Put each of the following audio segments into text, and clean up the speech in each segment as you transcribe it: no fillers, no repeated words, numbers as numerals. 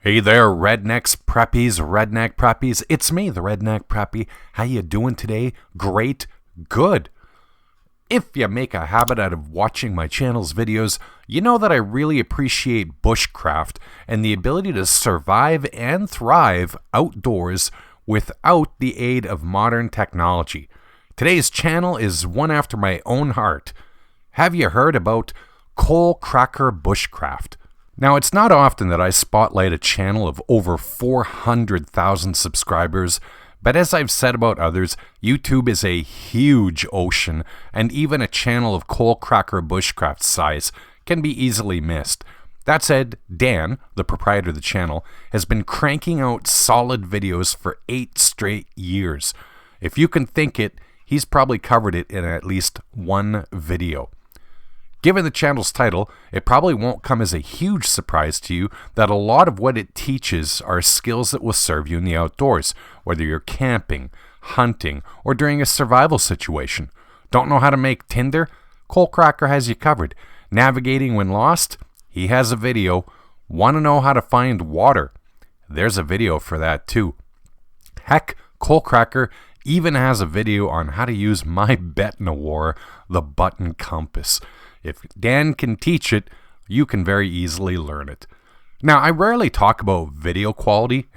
Hey there, Rednecks Preppies, Redneck Preppies. It's me, the Redneck Preppy. How you doing today? Great. Good. If you make a habit out of watching my channel's videos, you know that I really appreciate bushcraft and the ability to survive and thrive outdoors without the aid of modern technology. Today's channel is one after my own heart. Have you heard about Coalcracker Bushcraft? Now, it's not often that I spotlight a channel of over 400,000 subscribers, but as I've said about others, YouTube is a huge ocean, and even a channel of Coalcracker Bushcraft size can be easily missed. That said, Dan, the proprietor of the channel, has been cranking out solid videos for 8 straight years. If you can think it, he's probably covered it in at least one video. Given the channel's title, it probably won't come as a huge surprise to you that a lot of what it teaches are skills that will serve you in the outdoors, whether you're camping, hunting, or during a survival situation. Don't know how to make tinder? Coalcracker has you covered. Navigating when lost? He has a video. Want to know how to find water? There's a video for that too. Heck, Coalcracker even has a video on how to use my bet in a war, the button compass. If Dan can teach it, you can very easily learn it. Now, I rarely talk about video quality.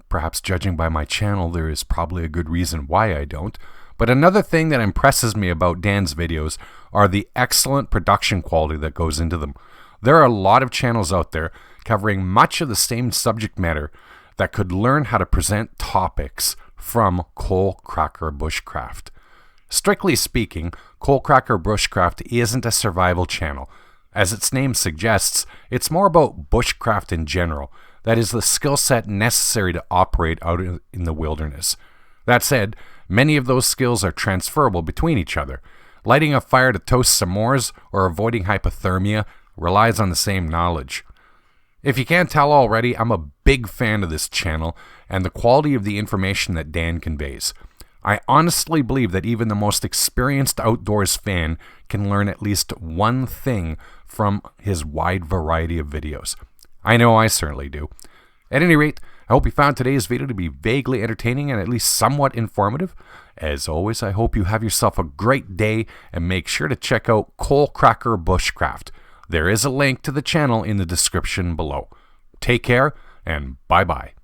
Perhaps judging by my channel, there is probably a good reason why I don't. But another thing that impresses me about Dan's videos are the excellent production quality that goes into them. There are a lot of channels out there covering much of the same subject matter that could learn how to present topics from Coalcracker Bushcraft. Strictly speaking, Coalcracker Bushcraft isn't a survival channel. As its name suggests, it's more about bushcraft in general. That is the skill set necessary to operate out in the wilderness. That said, many of those skills are transferable between each other. Lighting a fire to toast s'mores or avoiding hypothermia relies on the same knowledge. If you can't tell already, I'm a big fan of this channel and the quality of the information that Dan conveys. I honestly believe that even the most experienced outdoors fan can learn at least one thing from his wide variety of videos. I know I certainly do. At any rate, I hope you found today's video to be vaguely entertaining and at least somewhat informative. As always, I hope you have yourself a great day and make sure to check out Coalcracker Bushcraft. There is a link to the channel in the description below. Take care and bye-bye.